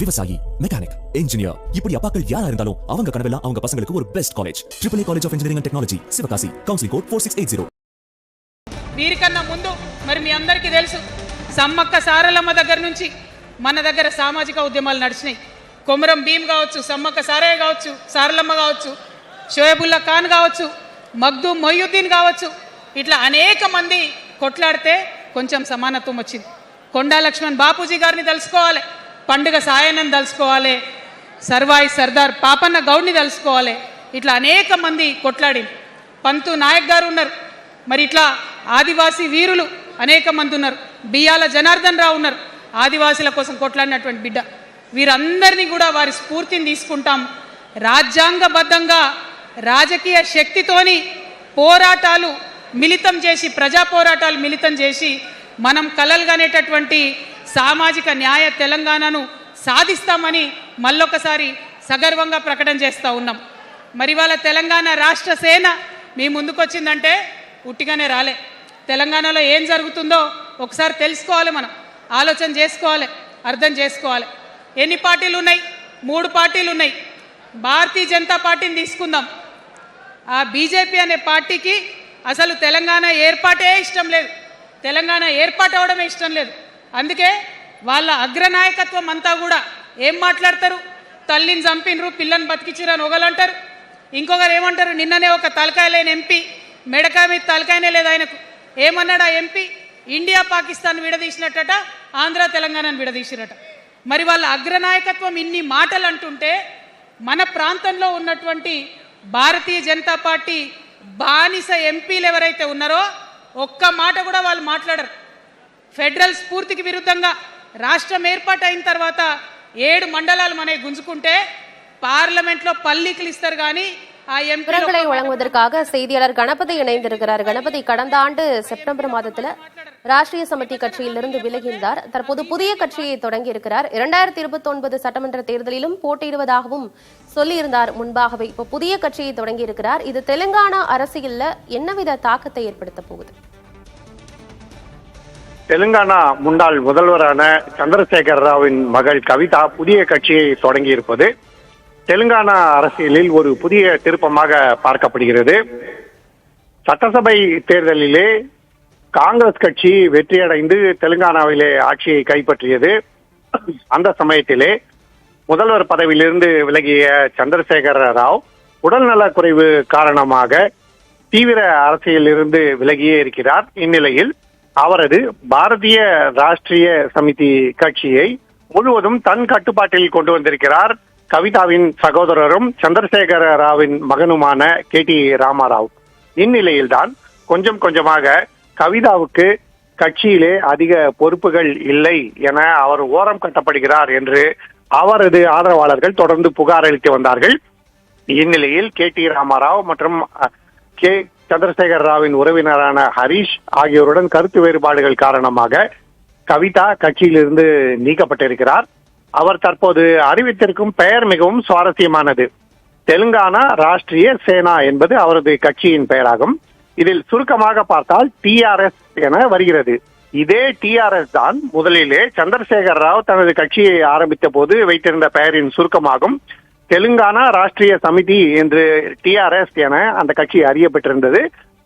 விவசாயி, mechanic, engineer, இப்படி அப்பாக்கள் யாரா இருந்தாலும் அவங்க கனவெல்லாம் அவங்க பசங்களுக்கு ஒரு best college. AAA college of engineering and technology, Sivakasi. Counselling code 4680. వీరికన్నా ముందు మరి మీ అందరికీ తెలుసు, సమ్మక్క సారలమ్మ దగ్గర నుంచి మన దగ్గర సామాజిక ఉద్యమాలు నడిచినాయి. కొమరం భీమ్ కావచ్చు, సమ్మక్క సారయ్య కావచ్చు, సారలమ్మ కావచ్చు, షోయబుల్లా ఖాన్ కావచ్చు, మగ్దూమ్ మొయ్యుద్దీన్ కావచ్చు, ఇట్లా అనేక మంది కొట్లాడితే కొంచెం సమానత్వం వచ్చింది. కొండా లక్ష్మణ్ బాపూజీ గారిని తెలుసుకోవాలి, పండుగ సాయన్నని తెలుసుకోవాలి, సర్వాయి సర్దార్ పాపన్న గౌడ్ని తెలుసుకోవాలి. ఇట్లా అనేక మంది కొట్లాడి, పంతు నాయక్ గారు ఉన్నారు, మరి ఇట్లా ఆదివాసీ వీరులు అనేక మంది ఉన్నారు, బియ్యాల జనార్దన్ రావు ఉన్నారు, ఆదివాసీల కోసం కొట్లాడినటువంటి బిడ్డ. వీరందరినీ కూడా వారి స్ఫూర్తిని తీసుకుంటాం. రాజ్యాంగబద్ధంగా రాజకీయ శక్తితోని పోరాటాలు మిళితం చేసి, ప్రజా పోరాటాలు మిళితం చేసి మనం కలలుగానేటటువంటి సామాజిక న్యాయ తెలంగాణను సాధిస్తామని మళ్ళొకసారి సగర్వంగా ప్రకటన చేస్తూ ఉన్నాం. మరి వాళ్ళ తెలంగాణ రాష్ట్ర సేన మీ ముందుకొచ్చిందంటే ఉట్టిగానే రాలే. తెలంగాణలో ఏం జరుగుతుందో ఒకసారి తెలుసుకోవాలి, మనం ఆలోచన చేసుకోవాలి, అర్థం చేసుకోవాలి. ఎన్ని పార్టీలు ఉన్నాయి? 3 పార్టీలు ఉన్నాయి. భారతీయ జనతా పార్టీని తీసుకుందాం. ఆ బీజేపీ అనే పార్టీకి అసలు తెలంగాణ ఏర్పాటే ఇష్టం లేదు, తెలంగాణ ఏర్పాటు అవడమే ఇష్టం లేదు. అందుకే వాళ్ళ అగ్రనాయకత్వం అంతా కూడా ఏం మాట్లాడతారు? తల్లిని చంపినరు, పిల్లని బతికించిరని ఒకలంటారు, ఇంకొకరు ఏమంటారు? నిన్ననే ఒక తలకాయ లేని ఎంపీ, మెడకాయ మీద తలకాయనే లేదు ఆయనకు, ఏమన్నాడు ఆ ఎంపీ? ఇండియా పాకిస్తాన్ విడదీసినట్టట, ఆంధ్ర తెలంగాణను విడదీసిరట. మరి వాళ్ళ అగ్రనాయకత్వం ఇన్ని మాటలు అంటుంటే మన ప్రాంతంలో ఉన్నటువంటి భారతీయ జనతా పార్టీ బానిస ఎంపీలు ఎవరైతే ఉన్నారో ఒక్క మాట కూడా వాళ్ళు మాట్లాడరు. ఫెడరల్ స్ఫూర్తికి విరుద్ధంగా రాష్ట్రం ఏర్పాటు అయిన తర్వాత 7 మండలాలు మనకి గుంజుకుంటే பார்லமெண்ட்ல பள்ளிகள் இஸ்தர் காணி விவரங்களை வழங்குவதற்காக செய்தியாளர் கணபதி இணைந்திருக்கிறார். கணபதி, கடந்த ஆண்டு செப்டம்பர் மாதத்துல ராஷ்டிரிய சமிதி கட்சியிலிருந்து விலகினார். தற்போது புதிய கட்சியை தொடங்கி இருக்கிறார். 2029 சட்டமன்ற தேர்தலிலும் போட்டியிடுவதாகவும் சொல்லியிருந்தார் முன்பாகவே. இப்போ புதிய கட்சியை தொடங்கி இருக்கிறார். இது தெலுங்கானா அரசியல்ல என்னவித தாக்கத்தை ஏற்படுத்த போகுது? தெலுங்கானா முன்னாள் முதல்வரான சந்திரசேகர ராவின் மகள் கவிதா புதிய கட்சியை தொடங்கி இருப்பது தெலுங்கானா அரசியலில் ஒரு புதிய திருப்பமாக பார்க்கப்படுகிறது. சட்டசபை தேர்தலிலே காங்கிரஸ் கட்சி வெற்றியடைந்து தெலுங்கானாவிலே ஆட்சியை கைப்பற்றியது. அந்த சமயத்திலே முதல்வர் பதவியிலிருந்து விலகிய சந்திரசேகர ராவ் உடல்நல குறைவு காரணமாக தீவிர அரசியலிலிருந்து விலகியே இருக்கிறார். இந்நிலையில் அவரது பாரதிய ராஷ்டிரிய சமிதி கட்சியை முழுவதும் தன் கட்டுப்பாட்டில் கொண்டு வந்திருக்கிறார். கவிதாவின் சகோதரரும் சந்திரசேகர ராவின் மகனுமான KT ராமாராவ். இந்நிலையில்தான் கொஞ்சம் கொஞ்சமாக கவிதாவுக்கு கட்சியிலே அதிக பொறுப்புகள் இல்லை என அவர் ஓரம் கட்டப்படுகிறார் என்று அவரது ஆதரவாளர்கள் தொடர்ந்து புகார் அளித்து வந்தார்கள். இந்நிலையில் KT ராமாராவ் மற்றும் சந்திரசேகர ராவின் உறவினரான ஹரீஷ் ஆகியோருடன் கருத்து வேறுபாடுகள் காரணமாக கவிதா கட்சியிலிருந்து நீக்கப்பட்டிருக்கிறார். அவர் தற்போது அறிவித்திருக்கும் பெயர் மிகவும் சுவாரஸ்யமானது. தெலுங்கானா ராஷ்டிரிய சேனா என்பது அவரது கட்சியின் பெயராகும். இதில் சுருக்கமாக பார்த்தால் TRS என வருகிறது. இதே TRS தான் முதலிலே சந்திரசேகர ராவ் தனது கட்சியை ஆரம்பித்த போது வைத்திருந்த பெயரின் சுருக்கமாகும். தெலுங்கானா ராஷ்டிரிய சமிதி என்று TRS என அந்த கட்சி அறியப்பட்டிருந்தது.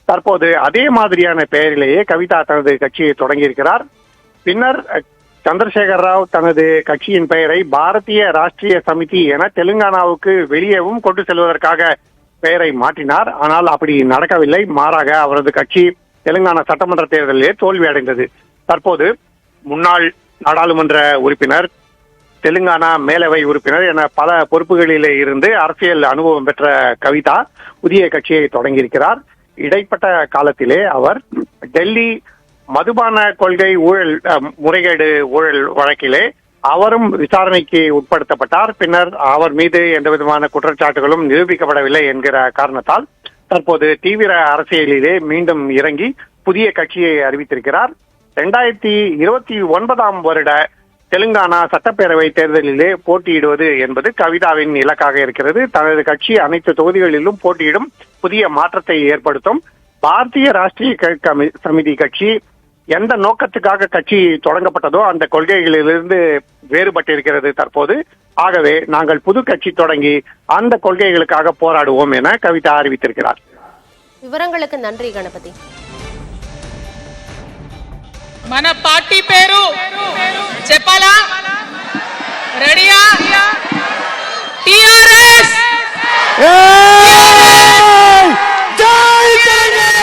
தற்போது அதே மாதிரியான பெயரிலேயே கவிதா தனது கட்சியை தொடங்கியிருக்கிறார். பின்னர் சந்திரசேகர ராவ் தனது கட்சியின் பெயரை பாரதிய ராஷ்டிரிய சமிதி என தெலுங்கானாவுக்கு வெளியேவும் கொண்டு செல்வதற்காக பெயரை மாற்றினார். ஆனால் அப்படி நடக்கவில்லை. மாறாக அவரது கட்சி தெலுங்கானா சட்டமன்ற தேர்தலிலே தோல்வி அடைந்தது. தற்போது முன்னாள் நாடாளுமன்ற உறுப்பினர், தெலுங்கானா மேலவை உறுப்பினர் என பல பொறுப்புகளிலே இருந்து அரசியல் அனுபவம் பெற்ற கவிதா புதிய கட்சியை தொடங்கியிருக்கிறார். இடைப்பட்ட காலத்திலே அவர் டெல்லி மதுபான கொள்கை முறைகேடு ஊழல் வழக்கிலே அவரும் விசாரணைக்கு உட்படுத்தப்பட்டார். பின்னர் அவர் மீது எந்த விதமான குற்றச்சாட்டுகளும் நிரூபிக்கப்படவில்லை என்கிற காரணத்தால் தற்போது தீவிர அரசியலிலே மீண்டும் இறங்கி புதிய கட்சியை அறிவித்திருக்கிறார். 2029 வருட தெலுங்கானா சட்டப்பேரவை தேர்தலிலே போட்டியிடுவது என்பது கவிதாவின் இலக்காக இருக்கிறது. தனது கட்சி அனைத்து தொகுதிகளிலும் போட்டியிடும், புதிய மாற்றத்தை ஏற்படுத்தும். பாரதிய ராஷ்டிரிய சமிதி கட்சி எந்த நோக்கத்துக்காக கட்சி தொடங்கப்பட்டதோ அந்த கொள்கைகளிலிருந்து வேறுபட்டிருக்கிறது தற்போது. ஆகவே நாங்கள் புது கட்சி தொடங்கி அந்த கொள்கைகளுக்காக போராடுவோம் என கவிதா அறிவித்திருக்கிறார். వివరంగలకు நன்றி గణపతి. మన పార్టీ పేరు చెప్పాలా? రెడీయా? టిఆర్ఎస్. జై తెలంగాణ!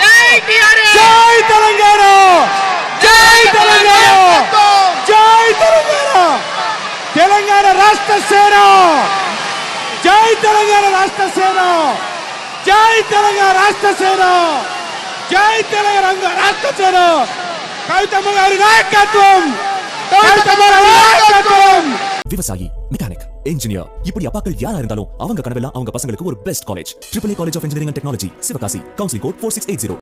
జై టిఆర్ఎస్. జై తెలంగాణ! జై తెలంగాణ! జై తెలంగాణ! తెలంగాణ రాష్ట్ర సేన! జై తెలంగాణ రాష్ట్ర సేన! జై తెలంగాణ రాష్ట్ర సేన! జై తెలంగాణ రాష్ట్ర సేన! కవితమ్మ గారి నాయకత్వం! కవితమ్మ గారి నాయకత్వం! விவசாயி, மெக்கானிக், இன்ஜினியர், இப்படி அப்பாக்கள் யாரா இருந்தாலும் அவங்க கனவெல்லாம் அவங்க பசங்களுக்கு ஒரு best college. AAA college of engineering and technology, Sivakasi. Counselling code 4680.